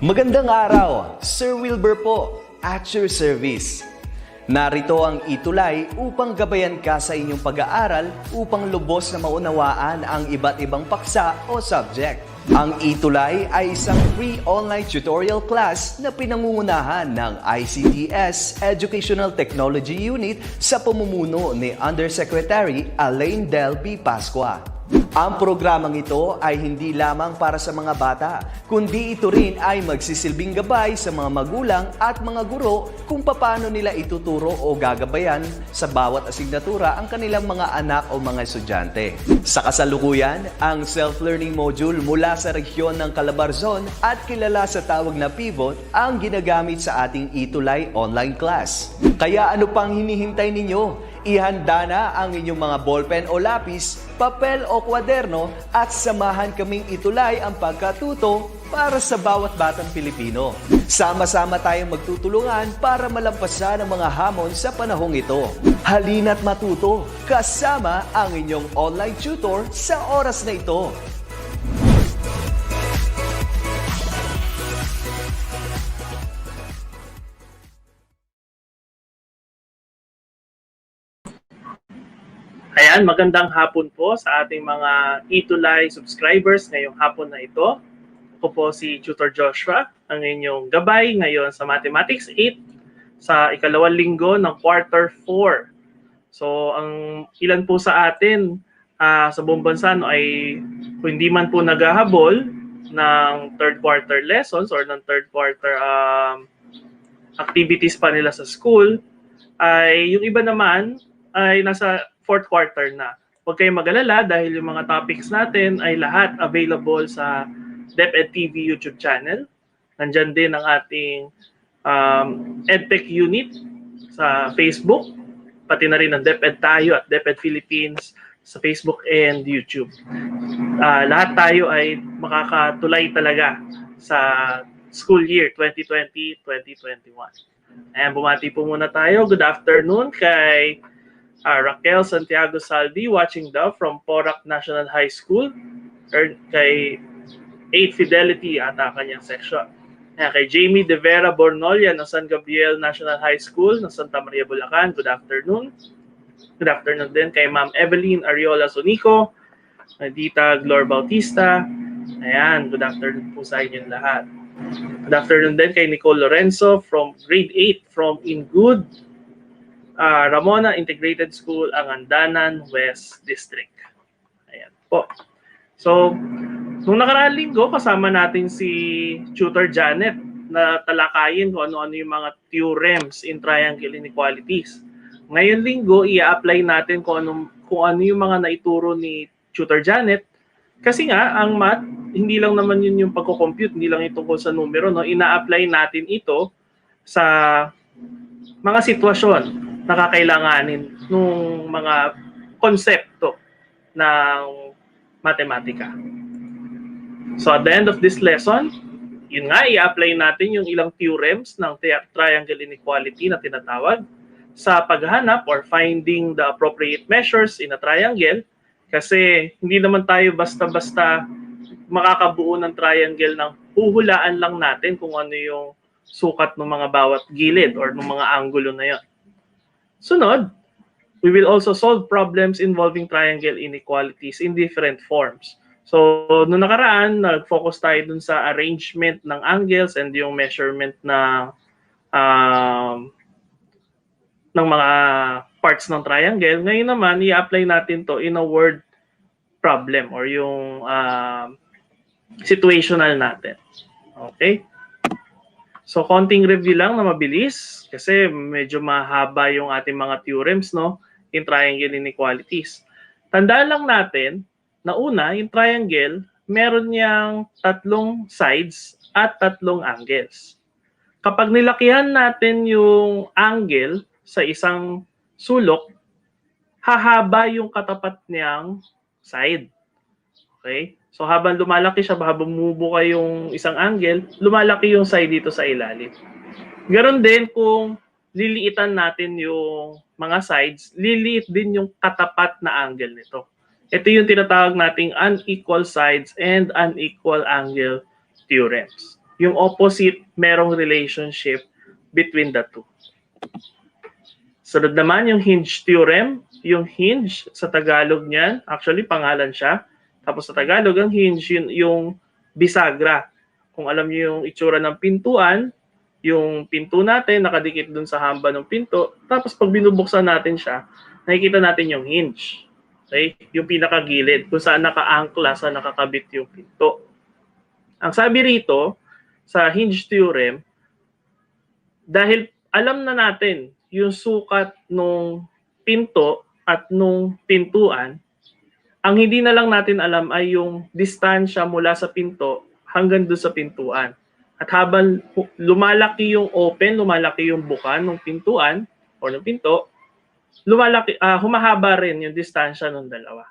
Magandang araw, Sir Wilbur po, at your service. Narito ang ETUlay upang gabayan ka sa inyong pag-aaral upang lubos na maunawaan ang iba't ibang paksa o subject. Ang ETUlay ay isang free online tutorial class na pinangungunahan ng DepEd Educational Technology Unit sa pamumuno ni Undersecretary Elaine Del P. Pascua. Ang programang ito ay hindi lamang para sa mga bata, kundi ito rin ay magsisilbing gabay sa mga magulang at mga guro kung paano nila ituturo o gagabayan sa bawat asignatura ang kanilang mga anak o mga estudyante. Sa kasalukuyan, ang self-learning module mula sa rehiyon ng Calabarzon at kilala sa tawag na pivot ang ginagamit sa ating ETUlay online class. Kaya ano pang hinihintay ninyo? Ihanda na ang inyong mga ballpen o lapis, papel o kwaderno at samahan kaming itulay ang pagkatuto para sa bawat batang Pilipino. Sama-sama tayong magtutulungan para malampasan ang mga hamon sa panahong ito. Halina't matuto kasama ang inyong online tutor sa oras na ito. Ayan, magandang hapon po sa ating mga ETUlay subscribers ngayong hapon na ito. Ako po si Tutor Joshua, ang inyong gabay ngayon sa Mathematics 8 sa ikalawang linggo ng quarter 4. So, ang ilan po sa atin sa buong bansa ay kung hindi man po naghahabol ng third quarter lessons or ng third quarter activities pa nila sa school, ay yung iba naman ay nasa fourth quarter na. Huwag kayong mag-alala dahil yung mga topics natin ay lahat available sa DepEd TV YouTube channel. Nandyan din ang ating Edtech unit sa Facebook, pati na rin ang DepEd Tayo at DepEd Philippines sa Facebook and YouTube. Lahat tayo ay makakatulay talaga sa school year 2020-2021. Ayan, bumati po muna tayo. Good afternoon kay Raquel Santiago Saldi, watching daw from Porac National High School, kay 8 Fidelity ata kanyang section. Kay Jamie De Vera Bornolia ng San Gabriel National High School ng Santa Maria, Bulacan, good afternoon. Good afternoon din kay Ma'am Evelyn Ariola Sonico, Dita Glor Bautista. Ayan, good afternoon po sa inyong lahat. Good afternoon din kay Nicole Lorenzo from grade 8 from Ingood, Ramona Integrated School, Angandanan West District. Ayan po. So, nung nakaraang linggo, kasama natin si Tutor Janet na talakayin kung ano-ano yung mga theorems in triangle inequalities. Ngayon linggo, i-apply natin kung ano yung mga naituro ni Tutor Janet. Kasi nga, ang math, hindi lang naman yun yung pagko-compute, hindi lang ito tungkol sa numero, no? Ina-apply natin ito sa mga sitwasyon na kakailanganin ng mga konsepto ng matematika. So at the end of this lesson, yun nga, i-apply natin yung ilang theorems ng triangle inequality na tinatawag sa paghahanap or finding the appropriate measures in a triangle, kasi hindi naman tayo basta-basta makakabuo ng triangle ng huhulaan lang natin kung ano yung sukat ng mga bawat gilid or ng mga anggulo na yun. Sunod, we will also solve problems involving triangle inequalities in different forms. So, noong nakaraan, nag-focus tayo dun sa arrangement ng angles and yung measurement na ng mga parts ng triangle. Ngayon naman, i-apply natin to in a word problem or yung situational natin. Okay? So, konting review lang na mabilis kasi medyo mahaba yung ating mga theorems, no, in triangle inequalities. Tandaan lang natin na una, yung triangle, meron niyang tatlong sides at tatlong angles. Kapag nilakihan natin yung angle sa isang sulok, hahaba yung katapat niyang side. Okay? So habang lumalaki siya, habang bumubuka yung isang angle, lumalaki yung side dito sa ilalim. Ganon din kung liliitan natin yung mga sides, liliit din yung katapat na angle nito. Ito yung tinatawag nating unequal sides and unequal angle theorems. Yung opposite, merong relationship between the two. Sunod naman yung hinge theorem. Yung hinge, sa Tagalog niyan, actually pangalan siya. Tapos sa Tagalog, ang hinge, yung bisagra. Kung alam niyo yung itsura ng pintuan, yung pinto natin nakadikit dun sa hamba ng pinto. Tapos pag binubuksan natin siya, nakikita natin yung hinge. Okay? Yung pinakagilid, kung saan naka-angkla sa nakakabit yung pinto. Ang sabi rito, sa hinge theorem, dahil alam na natin yung sukat nung pinto at nung pintuan, ang hindi na lang natin alam ay yung distansya mula sa pinto hanggang doon sa pintuan. At habang lumalaki yung open, lumalaki yung buka ng pintuan o ng pinto, humahaba rin yung distansya ng dalawa.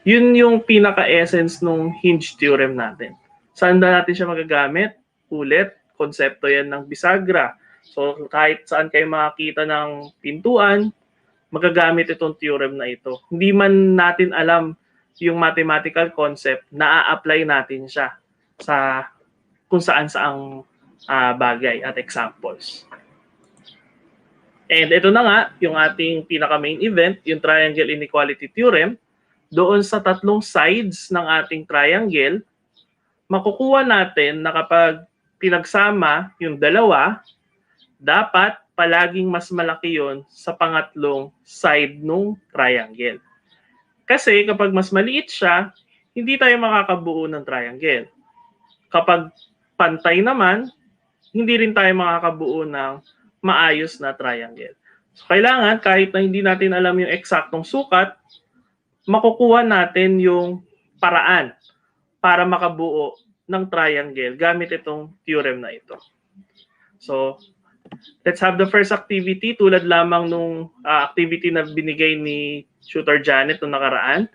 Yun yung pinaka-essence ng hinge theorem natin. Saan na natin siya magagamit? Ulit, konsepto yan ng bisagra. So kahit saan kayo makakita ng pintuan, magagamit itong theorem na ito. Hindi man natin alam yung mathematical concept, na-apply natin siya sa kung saan-saang bagay at examples. And ito na nga, yung ating pinaka-main event, yung triangle inequality theorem. Doon sa tatlong sides ng ating triangle, makukuha natin na kapag pinagsama yung dalawa, dapat palaging mas malaki yon sa pangatlong side ng triangle. Kasi kapag mas maliit siya, hindi tayo makakabuo ng triangle. Kapag pantay naman, hindi rin tayo makakabuo ng maayos na triangle. So, kailangan, kahit na hindi natin alam yung eksaktong sukat, makukuha natin yung paraan para makabuo ng triangle gamit itong theorem na ito. So, let's have the first activity tulad lamang nung activity na binigay ni Tutor Janet nung nakaraan.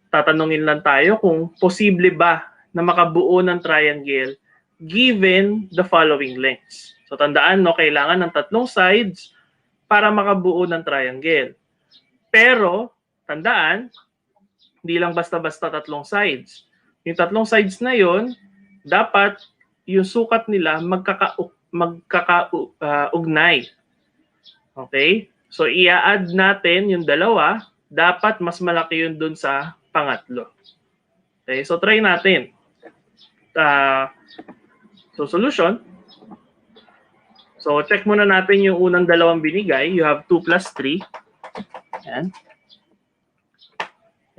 Tatanungin lang tayo kung posible ba na makabuo ng triangle given the following lengths. So tandaan, no, kailangan ng tatlong sides para makabuo ng triangle. Pero, tandaan, hindi lang basta-basta tatlong sides. Yung tatlong sides na yon, dapat yung sukat nila magkakaugnay. Okay? So, i-add natin yung dalawa, dapat mas malaki yun dun sa pangatlo. Okay? So, try natin. So, solution. So, check muna natin yung unang dalawang binigay. You have 2 plus 3. Ayan.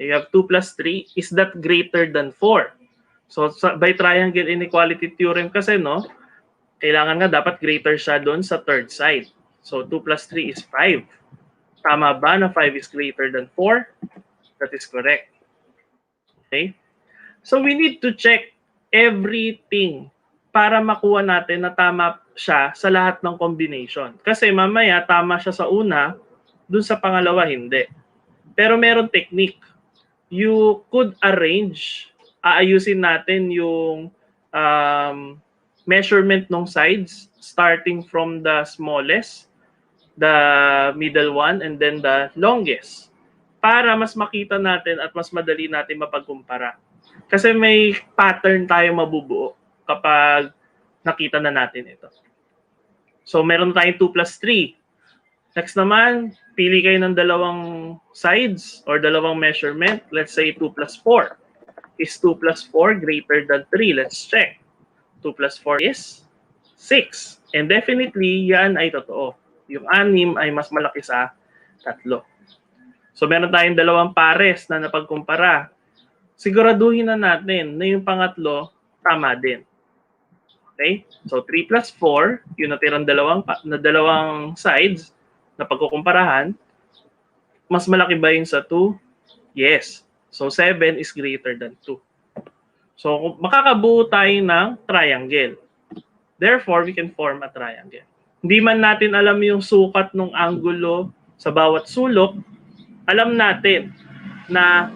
You have 2 plus 3. Is that greater than 4? So, by triangle inequality theorem kasi, no, kailangan nga dapat greater siya doon sa third side. So, 2 plus 3 is 5. Tama ba na 5 is greater than 4? That is correct. Okay? So, we need to check everything para makuha natin na tama siya sa lahat ng combination. Kasi mamaya, tama siya sa una, dun sa pangalawa, hindi. Pero meron technique. You could arrange, aayusin natin yung measurement ng sides starting from the smallest, the middle one, and then the longest. Para mas makita natin at mas madali natin mapagkumpara. Kasi may pattern tayo mabubuo kapag nakita na natin ito. So, meron tayong 2 plus 3. Next naman, pili kayo ng dalawang sides or dalawang measurement. Let's say 2 plus 4. Is 2 plus 4 greater than 3? Let's check. 2 plus 4 is 6. And definitely, yan ay totoo. Yung 6 ay mas malaki sa 3. So, meron tayong dalawang pares na napagkumpara. Siguraduhin na natin na yung pangatlo, tama din. Okay? So, 3 plus 4, yung natirang dalawang sides na pagkukumparahan, mas malaki ba yung sa 2? Yes. So, 7 is greater than 2. So, makakabuo tayo ng triangle. Therefore, we can form a triangle. Hindi man natin alam yung sukat ng anggulo sa bawat sulok, alam natin na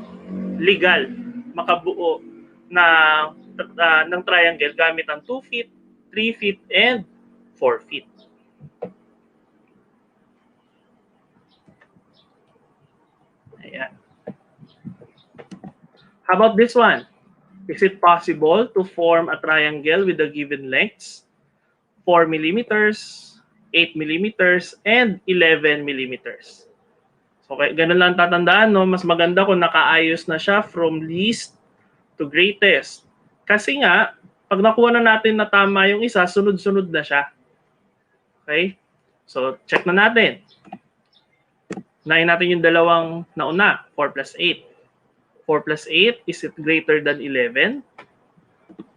legal makabuo ng triangle gamit ang 2 feet, 3 feet, and 4 feet. Ayan. How about this one? Is it possible to form a triangle with the given lengths? 4 millimeters, 8 millimeters, and 11 millimeters. So, ganun lang tatandaan, no? Mas maganda kung nakaayos na siya from least to greatest. Kasi nga, pag nakuha na natin na tama yung isa, sunod-sunod na siya. Okay? So, check na natin. Unahin natin yung dalawang nauna, 4 plus 8. 4 plus 8, is it greater than 11?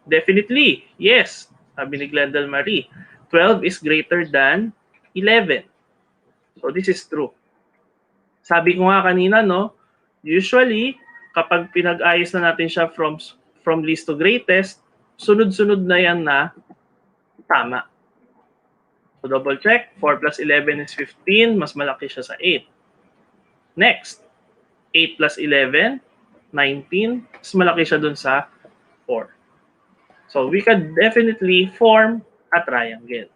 Definitely, yes. Sabi ni Glendale Marie, 12 is greater than 11. So, this is true. Sabi ko nga kanina, no, usually, kapag pinag-ayos na natin siya from least to greatest, sunod-sunod na yan na tama. So, double check. 4 plus 11 is 15. Mas malaki siya sa 8. Next, 8 plus 11, 19. Mas malaki siya dun sa 4. So, we could definitely form a triangle.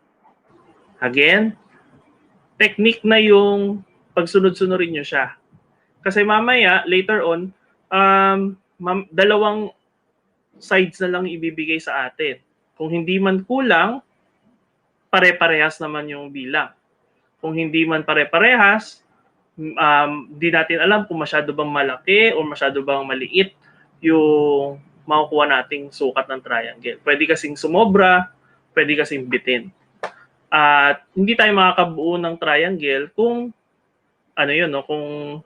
Again, technique na yung pagsunod-sunurin nyo siya. Kasi mamaya, later on, dalawang sides na lang ibibigay sa atin. Kung hindi man kulang, pare-parehas naman yung bilang. Kung hindi man pare-parehas, di natin alam kung masyado bang malaki o masyado bang maliit yung makukuha nating sukat ng triangle. Pwede kasing sumobra, pwede kasing bitin. At hindi tayo makakabuo ng triangle kung ano yun, no? Kung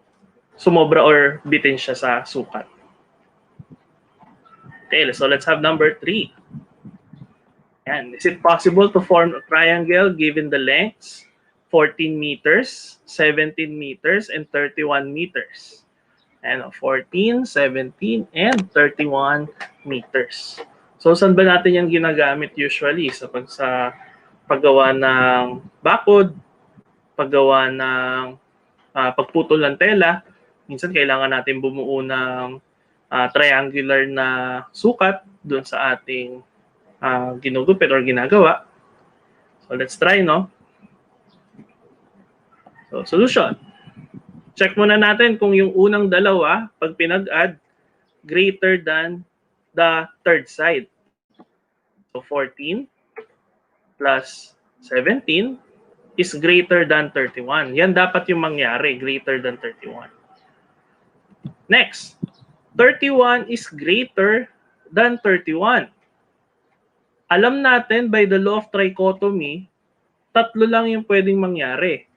sumobra or bitin siya sa sukat. Okay, so let's have number 3. And is it possible to form a triangle given the lengths 14 meters, 17 meters, and 31 meters? And 14, 17, and 31 meters. So, saan ba natin yan ginagamit usually? Sa paggawa ng bakod, paggawa ng pagputol ng tela. Minsan kailangan natin bumuo ng triangular na sukat doon sa ating ginugupit or ginagawa. So, let's try, no? So, solution. Check muna natin kung yung unang dalawa, pag pinag-add, greater than the third side. So, 14 plus 17 is greater than 31. Yan dapat yung mangyari, greater than 31. Next, 31 is greater than 31. Alam natin by the law of trichotomy, tatlo lang yung pwedeng mangyari.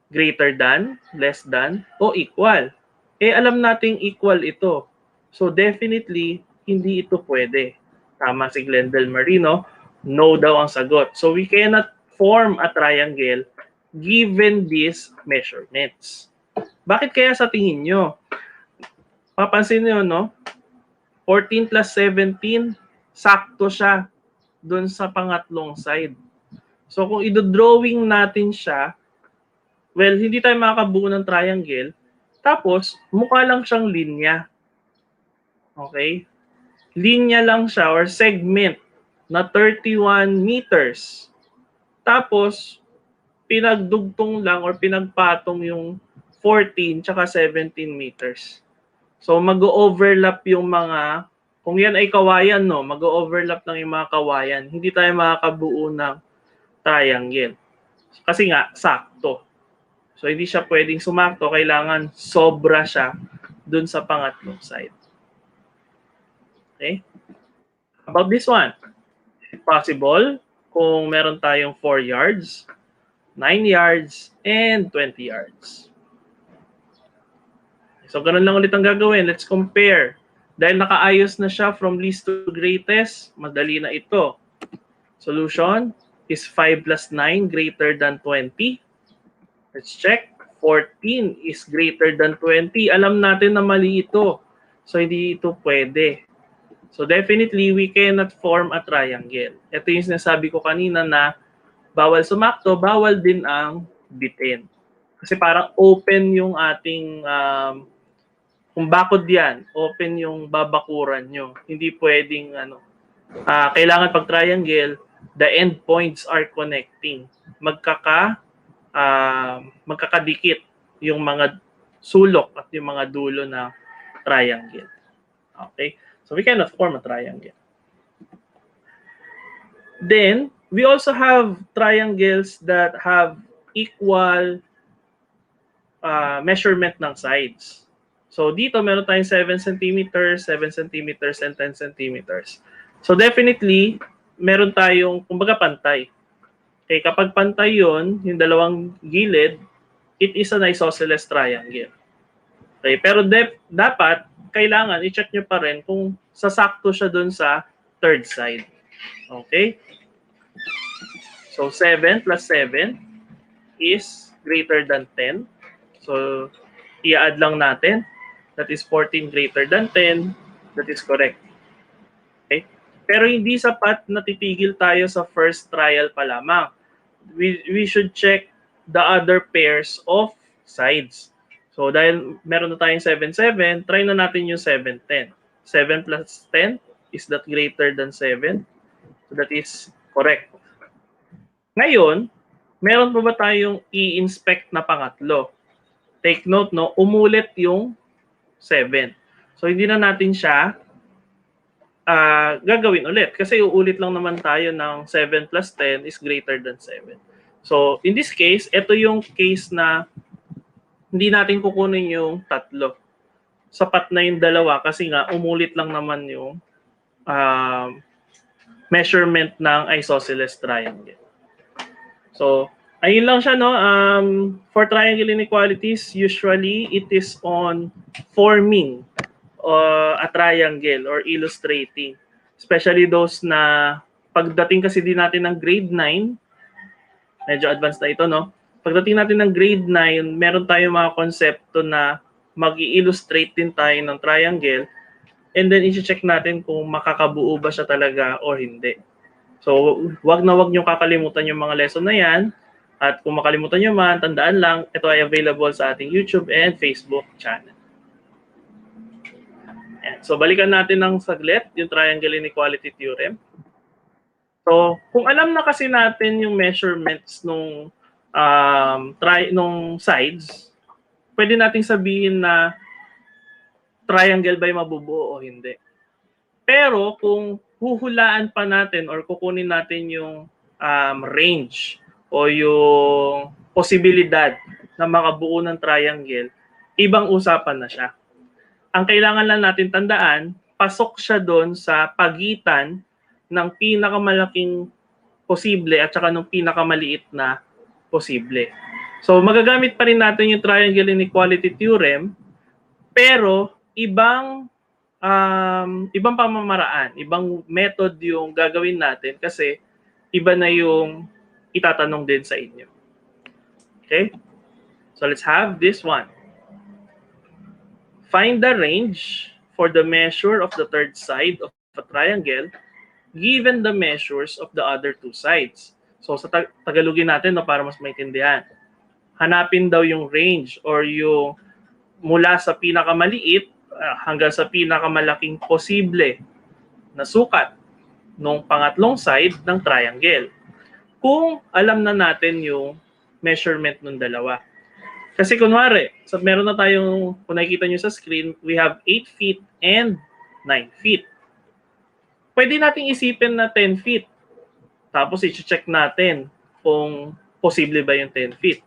Greater than, less than, o equal. Eh, alam nating equal ito. So, definitely, hindi ito pwede. Tama si Glendale Marino. No daw ang sagot. So, we cannot form a triangle given these measurements. Bakit kaya sa tingin nyo? Papansin nyo, no? 14 plus 17, sakto siya dun sa pangatlong side. So, kung i-drawing natin siya, well, hindi tayo makakabuo ng triangle. Tapos, mukha lang siyang linya. Okay? Linya lang siya or segment na 31 meters. Tapos, pinagdugtong lang or pinagpatong yung 14 tsaka 17 meters. So, mag-overlap yung mga, kung yan ay kawayan, no, mag-overlap lang yung mga kawayan. Hindi tayo makakabuo ng triangle. Kasi nga, sakto. So, hindi siya pwedeng sumakto. Kailangan sobra siya dun sa pangatlong side. Okay? About this one. Is it possible kung meron tayong 4 yards, 9 yards, and 20 yards? So, ganun lang ulit ang gagawin. Let's compare. Dahil nakaayos na siya from least to greatest, madali na ito. Solution is 5 plus 9 greater than 20. Let's check. 14 is greater than 20. Alam natin na mali ito. So, hindi ito pwede. So, definitely, we cannot form a triangle. Ito yung sinasabi ko kanina na bawal sumakto, bawal din ang bitin. Kasi parang open yung ating, kung bakod yan, open yung babakuran nyo. Hindi pwedeng, kailangan pag triangle, the end points are connecting. Magkakadikit yung mga sulok at yung mga dulo ng triangle. Okay? So we cannot form a triangle. Then, we also have triangles that have equal measurement ng sides. So dito meron tayong 7 centimeters, 7 centimeters, and 10 centimeters. So definitely, meron tayong, kumbaga, pantay. Okay, kapag pantay yon, yung dalawang gilid, it is an isosceles triangle. Okay, pero dapat, kailangan i-check nyo pa rin kung sasakto siya dun sa third side. Okay? So 7 plus 7 is greater than 10. So, i-add lang natin. That is 14 greater than 10. That is correct. Okay? Pero hindi sapat na titigil tayo sa first trial pa lamang. We should check the other pairs of sides. So, dahil meron na tayong 7, 7, try na natin yung 7, 10. 7 plus 10, is that greater than 7? So, that is correct. Ngayon, meron pa ba tayong i-inspect na pangatlo? Take note, no, umulit yung 7. So, hindi na natin siya gagawin ulit. Kasi uulit lang naman tayo ng 7 plus 10 is greater than 7. So, in this case, ito yung case na hindi natin kukunin yung tatlo. Sapat na yung dalawa kasi nga umulit lang naman yung measurement ng isosceles triangle. So, ayun lang siya, no? For triangle inequalities, usually it is on forming a triangle or illustrating. Especially those na pagdating kasi din natin ng grade 9, medyo advanced na ito, no? Pagdating natin ng grade 9, meron tayong mga konsepto na mag-i-illustrate din tayo ng triangle and then i-check natin kung makakabuo ba siya talaga or hindi. So, wag nyo kakalimutan yung mga lesson na yan. At kung makalimutan nyo man, tandaan lang, ito ay available sa ating YouTube and Facebook channel. Ayan. So, balikan natin ng saglit yung triangle inequality theorem. So, kung alam na kasi natin yung measurements nung sides, pwede nating sabihin na triangle ba yung mabubuo o hindi. Pero kung huhulaan pa natin or kukunin natin yung range o yung posibilidad na makabuo ng triangle, ibang usapan na siya. Ang kailangan lang natin tandaan, pasok siya doon sa pagitan ng pinakamalaking posible at saka ng pinakamaliit na posible. So magagamit pa rin natin yung triangle inequality theorem, pero ibang pamamaraan, ibang method yung gagawin natin kasi iba na yung itatanong din sa inyo. Okay? So let's have this one. Find the range for the measure of the third side of a triangle given the measures of the other two sides. So sa Tagalogin natin, no, para mas maintindihan. Hanapin daw yung range or yung mula sa pinakamaliit hanggang sa pinakamalaking posible na sukat ng pangatlong side ng triangle. Kung alam na natin yung measurement ng dalawa. Kasi kunwari, meron na tayong, kung nakikita nyo sa screen, we have 8 feet and 9 feet. Pwede nating isipin na 10 feet. Tapos i-check natin kung posible ba yung 10 feet.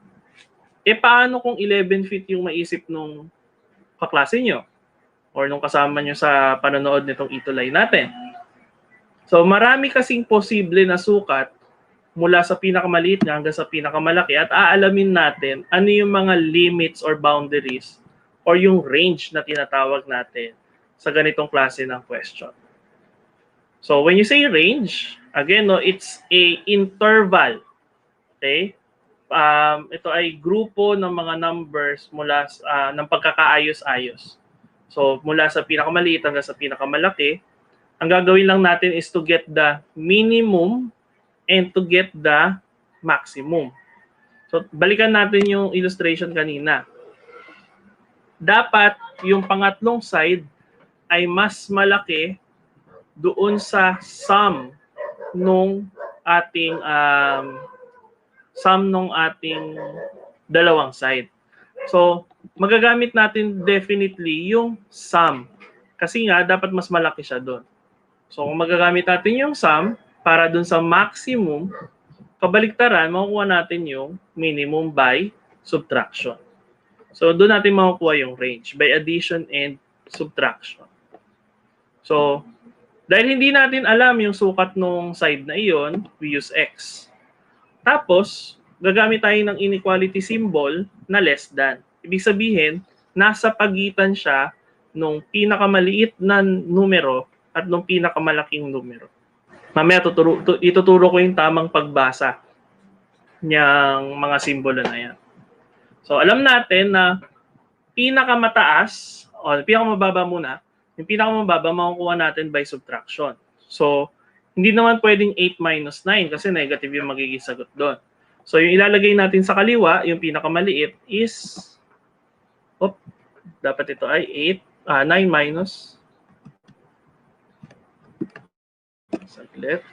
E paano kung 11 feet yung maisip nung kaklase nyo? Or nung kasama nyo sa panonood nitong ETUlay natin. So marami kasing posible na sukat mula sa pinakamaliit hanggang sa pinakamalaki at aalamin natin ano yung mga limits or boundaries or yung range na tinatawag natin sa ganitong klase ng question. So when you say range, again, no, it's a interval. Okay? Ito ay grupo ng mga numbers mula ng pagkakaayos-ayos. So, mula sa pinakamaliit hanggang sa pinakamalaki, ang gagawin lang natin is to get the minimum and to get the maximum. So, balikan natin yung illustration kanina. Dapat yung pangatlong side ay mas malaki doon sa sum nung ating dalawang side. So, magagamit natin definitely yung sum. Kasi nga, dapat mas malaki siya doon. So, kung magagamit natin yung sum, para doon sa maximum, kabaliktaran, makukuha natin yung minimum by subtraction. So, doon natin makukuha yung range by addition and subtraction. So, dahil hindi natin alam yung sukat nung side na iyon, we use x. Tapos, gagamit tayo ng inequality symbol na less than. Ibig sabihin, nasa pagitan siya nung pinakamaliit na numero at nung pinakamalaking numero. Mamaya ituturo ko yung tamang pagbasa niyang mga simbolo na yan. So, alam natin na pinakamataas, o pinakamababa muna, yung pinakamababa makukuha natin by subtraction. So, hindi naman pwedeng 8 minus 9 kasi negative yung magiging sagot doon. So, yung ilalagay natin sa kaliwa, yung pinakamaliit is, dapat ito ay 9 minus, saglit.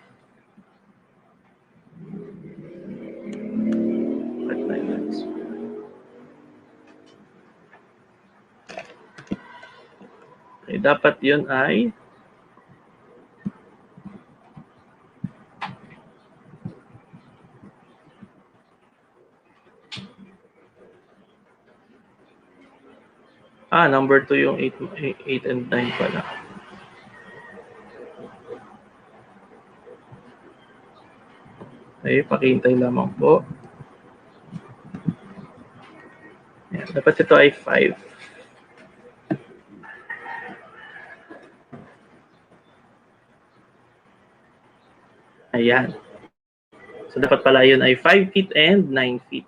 Okay, dapat yun ay number 2 yung 8 and 9 pala. Okay, pakihintay lamang po. Ayan, dapat ito ay 5. Ayan. So, dapat pala yun ay 5 feet and 9 feet.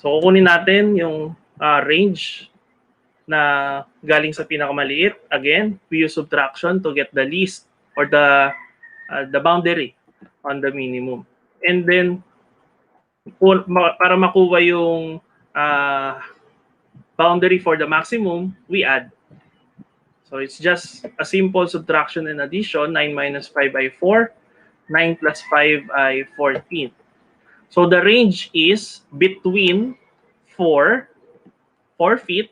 So, kukunin natin yung range na galing sa pinakamaliit. Again, we use subtraction to get the least or the boundary on the minimum. And then, para makuha yung boundary for the maximum, we add. So, it's just a simple subtraction and addition. 9 minus 5 ay 4. 9 plus 5 ay 14. So, the range is between 4 feet,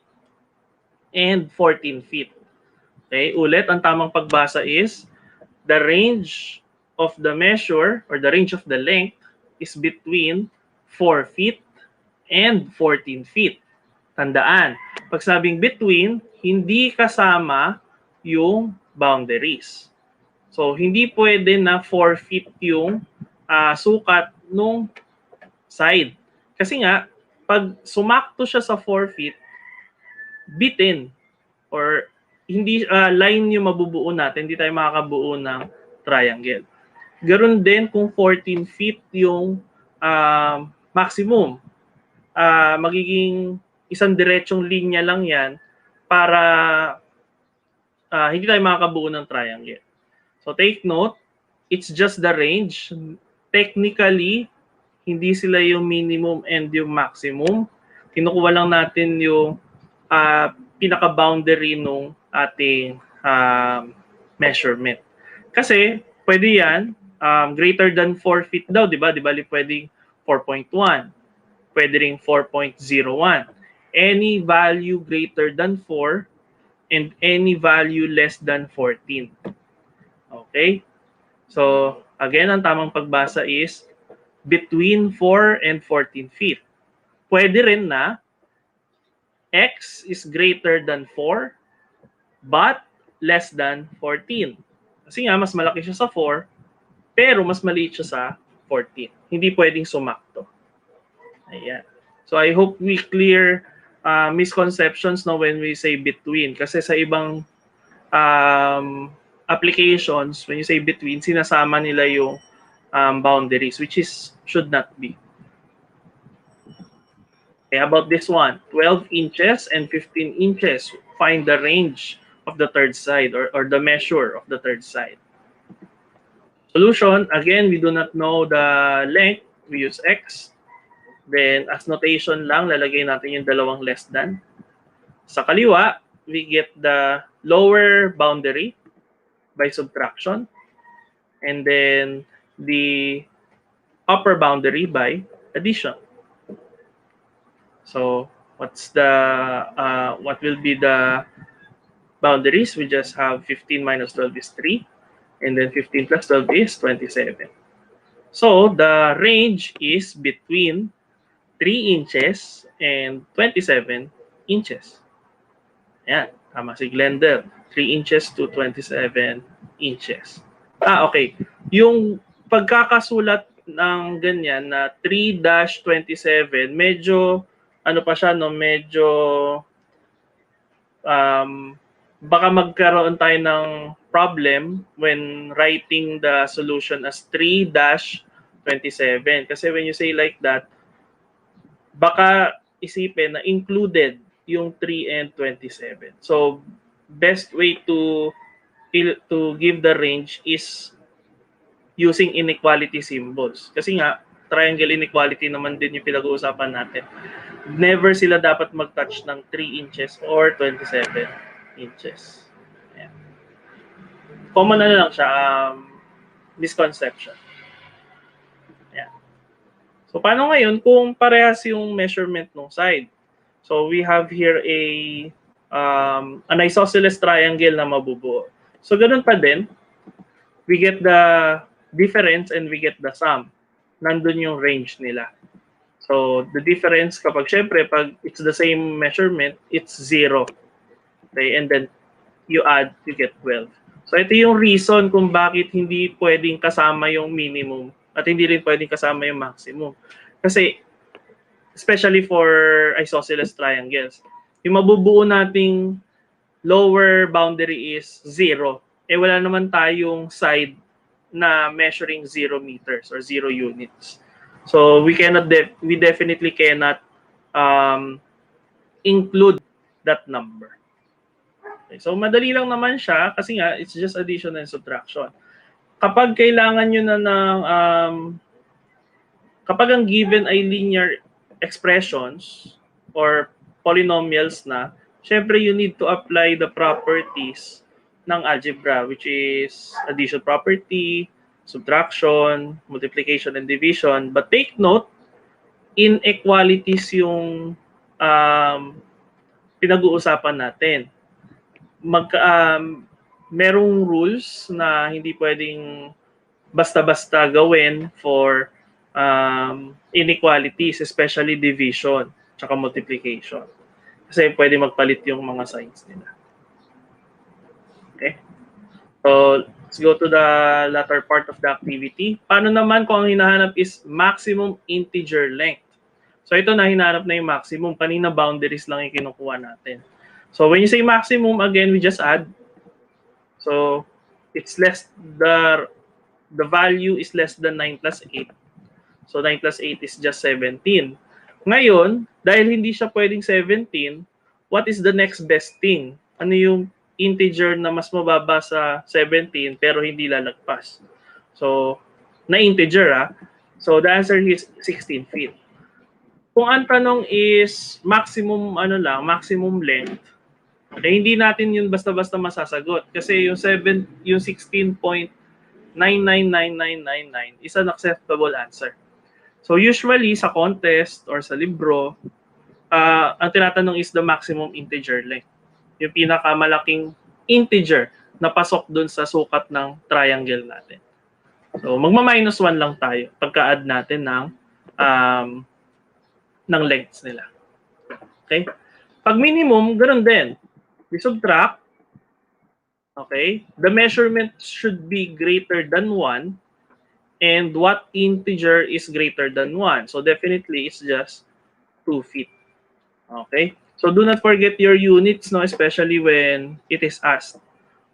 and 14 feet. Okay, ulit, ang tamang pagbasa is the range of the measure or the range of the length is between 4 feet and 14 feet. Tandaan, pag sabing between, hindi kasama yung boundaries. So, hindi pwede na 4 feet yung sukat nung side. Kasi nga, pag sumakto siya sa 4 feet, bitin or hindi line yung mabubuo natin, hindi tayo makakabuo ng triangle. Ganon din kung 14 feet yung maximum. Magiging isang diretsong linya lang yan para hindi tayo makakabuo ng triangle. So take note, it's just the range. Technically, hindi sila yung minimum and yung maximum. Kinukuha lang natin yung pinaka-boundary nung ating measurement. Kasi pwede yan, greater than 4 feet daw, di ba? Di ba pwedeng 4.1, pwede rin 4.01. Any value greater than 4 and any value less than 14. Okay? So, again, ang tamang pagbasa is between 4 and 14 feet. Pwede rin na x is greater than 4 but less than 14. Kasi nga, mas malaki siya sa 4 pero mas maliit siya sa 14. Hindi pwedeng sumakto. Ayan. So, I hope we clear misconceptions when we say between. Kasi sa ibang applications, when you say between, sinasama nila yung boundaries, which should not be. Okay, about this one, 12 inches and 15 inches. Find the range of the third side or the measure of the third side. Solution, again, we do not know the length. We use x. Then, as notation lang, lalagay natin yung dalawang less than. Sa kaliwa, we get the lower boundary by subtraction. And then, the upper boundary by addition. So, what will be the boundaries? We just have 15 minus 12 is 3, and then 15 plus 12 is 27. So the range is between 3 inches and 27 inches. Ayan, tama si Glender. 3 inches to 27 inches. Okay. Yung pagkakasulat ng ganyan na 3-27, medyo ano pa siya, no, medyo baka magkaroon tayo ng problem when writing the solution as 3-27. Kasi when you say like that, baka isipin na included yung 3 and 27. So, best way to give the range is using inequality symbols. Kasi nga, triangle inequality naman din yung pinag-uusapan natin. Never sila dapat mag-touch ng 3 inches or 27 inches. Ayan. Common na lang siya, misconception. Ayan. So, paano ngayon kung parehas yung measurement ng side? So, we have here an isosceles triangle na mabubuo. So, ganun pa din. We get the difference and we get the sum. Nandun yung range nila. So, the difference kapag syempre, pag it's the same measurement, it's 0. Okay? And then, you add, you get 12. So, ito yung reason kung bakit hindi pwedeng kasama yung minimum at hindi rin pwedeng kasama yung maximum. Kasi, especially for isosceles triangles, yung mabubuo nating lower boundary is 0. Eh, wala naman tayong side na measuring 0 meters or 0 units. So we definitely cannot include that number. Okay, so madali lang naman siya kasi nga it's just addition and subtraction. Kapag kailangan nyo na ng kapag ang given ay linear expressions or polynomials na, syempre you need to apply the properties ng algebra, which is addition property, subtraction, multiplication, and division. But take note, inequalities yung pinag-uusapan natin. Merong rules na hindi pwedeng basta-basta gawin for inequalities, especially division tsaka multiplication. Kasi pwede magpalit yung mga signs nila. Okay? So, let's go to the latter part of the activity. Paano naman kung ang hinahanap is maximum integer length? So, ito na hinahanap na yung maximum. Kanina boundaries lang yung kinukuha natin. So, when you say maximum, again, we just add. So, it's the value is less than 9 plus 8. So, 9 plus 8 is just 17. Ngayon, dahil hindi siya pwedeng 17, what is the next best thing? Ano yung integer na mas mababa sa 17 pero hindi lalagpas? So, na integer So, the answer is 16 feet. Kung ang tanong is maximum maximum length, okay, hindi natin yun basta-basta masasagot kasi yung 16.999999 is an acceptable answer. So, usually sa contest or sa libro, ang tinatanong is the maximum integer length. Yung pinakamalaking integer na pasok dun sa sukat ng triangle natin. So, magma-minus 1 lang tayo pagka-add natin ng lengths nila. Okay? Pag minimum, ganoon din. We subtract. Okay? The measurement should be greater than 1. And what integer is greater than 1? So, definitely, it's just 2 feet. Okay? So do not forget your units, no, especially when it is asked.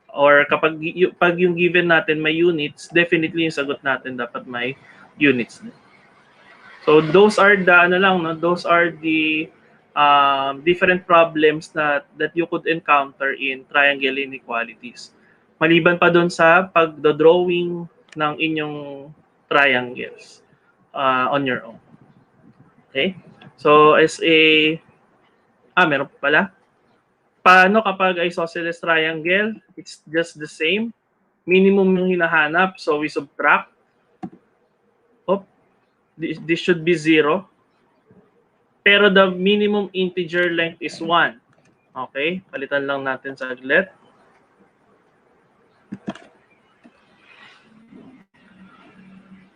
Or pag yung given natin may units, definitely yung sagot natin dapat may units. So those are the those are the different problems that you could encounter in triangle inequalities. Maliban pa doon sa pagdo-drawing ng inyong triangles on your own. Okay? So as a meron pa pala. Paano kapag isosceles triangle? It's just the same. Minimum yung hinahanap. So, we subtract. This should be 0. pero the minimum integer length is 1. Okay, palitan lang natin saglit.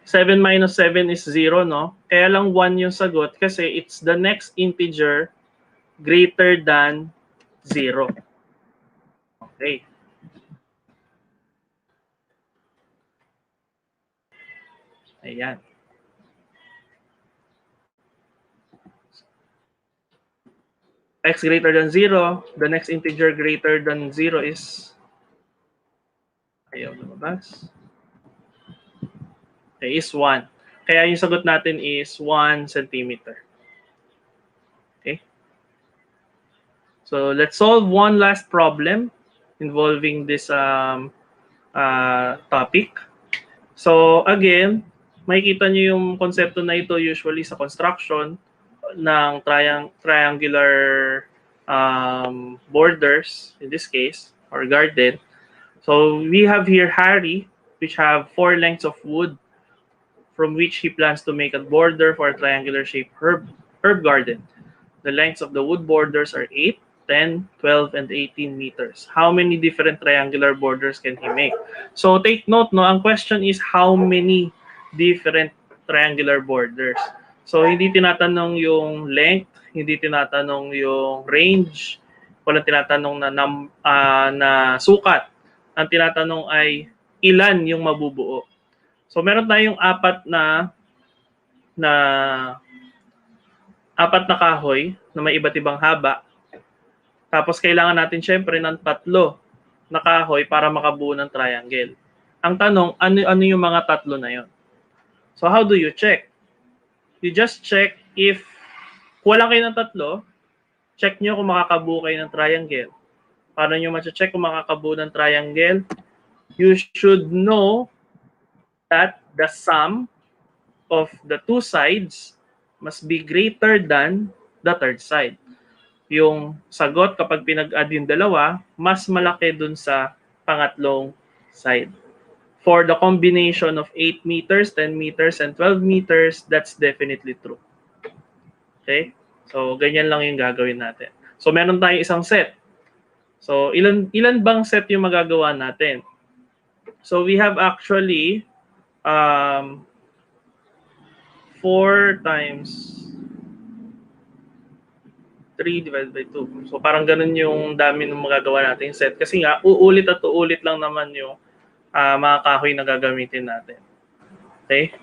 Seven minus 7 is 0, no? Kaya lang 1 yung sagot kasi it's the next integer greater than 0. Okay. Ayan. X greater than 0, the next integer greater than 0 is, ayaw lumabas, okay, is 1. Kaya yung sagot natin is 1 centimeter. Okay? So let's solve one last problem involving this topic. So again, makikita nyo yung konsepto na ito usually sa construction ng triangular borders, in this case, or garden. So we have here Harry, which have 4 lengths of wood from which he plans to make a border for a triangular shaped herb garden. The lengths of the wood borders are 8, 10, 12, and 18 meters. How many different triangular borders can he make? So take note, no, ang question is how many different triangular borders. So hindi tinatanong yung length, hindi tinatanong yung range, walang tinatanong na sukat. Ang tinatanong ay ilan yung mabubuo. So meron tayong apat na kahoy na may iba't ibang haba. Tapos kailangan natin syempre ng 3 na kahoy para makabuo ng triangle. Ang tanong, ano yung mga 3 na yon? So how do you check? You just check if kulang kayo ng 3, check nyo kung makakabuo kayo ng triangle. Paano nyo ma-check kung makakabuo ng triangle? You should know that the sum of the 2 sides must be greater than the third side. Yung sagot kapag pinag-add yung dalawa, mas malaki dun sa pangatlong side. For the combination of 8 meters, 10 meters, and 12 meters, that's definitely true. Okay? So, ganyan lang yung gagawin natin. So, meron tayong isang set. So, ilan bang set yung magagawa natin? So, we have actually 4 times 3 divided by 2. So parang ganun yung dami ng magagawa nating set. Kasi nga, uulit at uulit lang naman yung mga kahoy na gagamitin natin. Okay?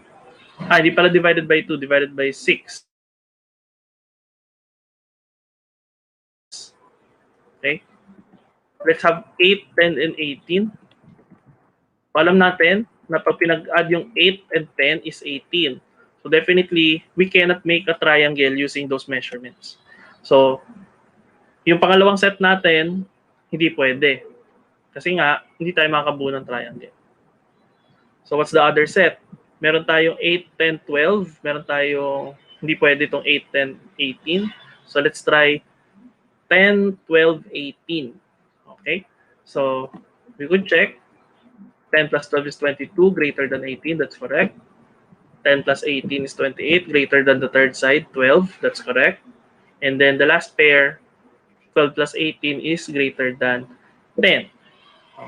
Hindi pala divided by 2, divided by 6. Okay? Let's have 8, 10, and 18. Alam natin na pag pinag-add yung 8 and 10 is 18. So definitely, we cannot make a triangle using those measurements. So, yung pangalawang set natin, hindi pwede. Kasi nga, hindi tayo makakabuo ng triangle. So, what's the other set? Meron tayong 8, 10, 12. Meron tayong, hindi pwede itong 8, 10, 18. So, let's try 10, 12, 18. Okay? So, we could check. 10 plus 12 is 22, greater than 18. That's correct. 10 plus 18 is 28, greater than the third side, 12. That's correct. And then the last pair, 12 plus 18 is greater than 10.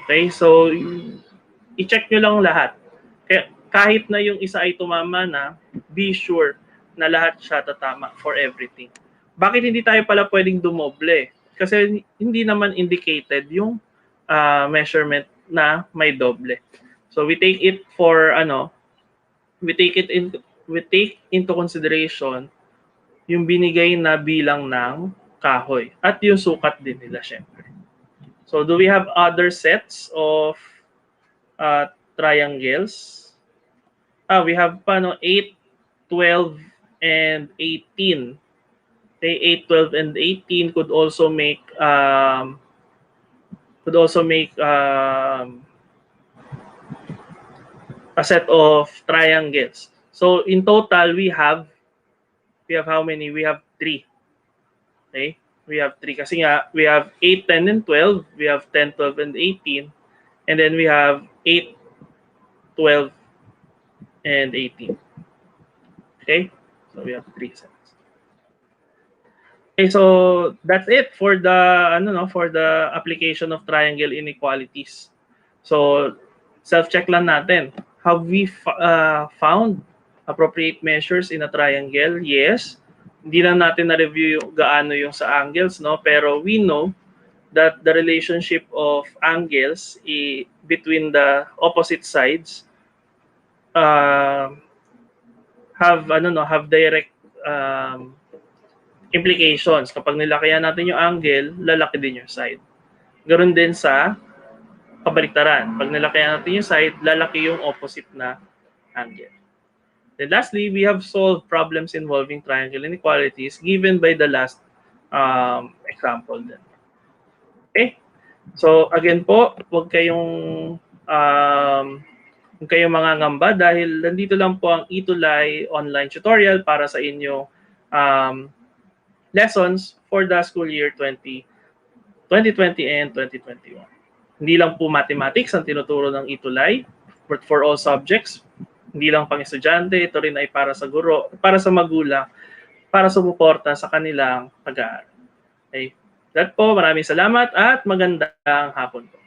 Okay, so i-check nyo lang lahat. Kaya kahit na yung isa ay tumama na, be sure na lahat siya tatama for everything. Bakit hindi tayo pala pwedeng dumoble? Kasi hindi naman indicated yung measurement na may doble. So we take it for we take into consideration yung binigay na bilang ng kahoy at yung sukat din nila syempre. So do we have other sets of triangles? We have 8, 12, and 18. Okay, 8, 12, and 18 could also make a set of triangles. So in total we have how many? We have 3. Okay? We have 3 kasi nga we have 8, 10, and 12. We have 10, 12, and 18. And then we have 8, 12, and 18. Okay? So we have 3 sets. Okay, so that's it for the application of triangle inequalities. So self-check lang natin. Have we found appropriate measures in a triangle? Yes. Hindi lang natin na-review gaano yung sa angles, no? Pero we know that the relationship of angles between the opposite sides uh, have direct implications. Kapag nilakihan natin yung angle, lalaki din yung side. Ganoon din sa kabaliktaran. Pag nilakihan natin yung side, lalaki yung opposite na angle. Then lastly, we have solved problems involving triangle inequalities given by the last example din. Okay? So again po, huwag kayong mangangamba dahil nandito lang po ang ETUlay online tutorial para sa inyong lessons for the school year 2020 and 2021. Hindi lang po mathematics ang tinuturo ng ETUlay, but for all subjects. Hindi lang pang estudyante, ito rin ay para sa guro, para sa magulang, para sumuporta sa kanilang pag-aaral. Okay. That po, maraming salamat at magandang hapon po.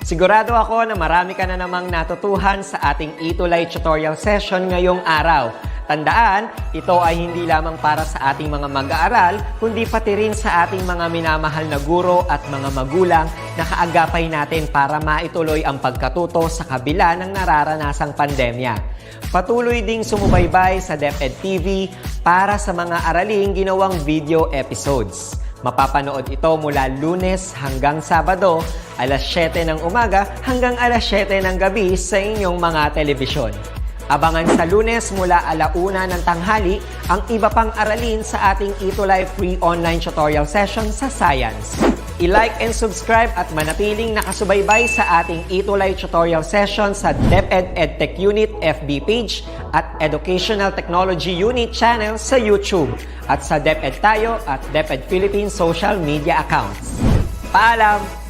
Sigurado ako na marami ka na namang natutuhan sa ating ETUlay tutorial session ngayong araw. Tandaan, ito ay hindi lamang para sa ating mga mag-aaral, kundi pati rin sa ating mga minamahal na guro at mga magulang na kaagapay natin para maituloy ang pagkatuto sa kabila ng nararanasang pandemya. Patuloy ding sumubaybay sa DepEd TV para sa mga araling ginawang video episodes. Mapapanood ito mula Lunes hanggang Sabado, alas 7 ng umaga hanggang alas 7 ng gabi sa inyong mga telebisyon. Abangan sa Lunes mula 1:00 ng tanghali ang iba pang aralin sa ating ETUlay free online tutorial session sa Science. I-like and subscribe at manatiling nakasubaybay sa ating ETUlay tutorial session sa DepEd Edtech Unit FB page at Educational Technology Unit channel sa YouTube at sa DepEd Tayo at DepEd Philippines social media accounts. Paalam!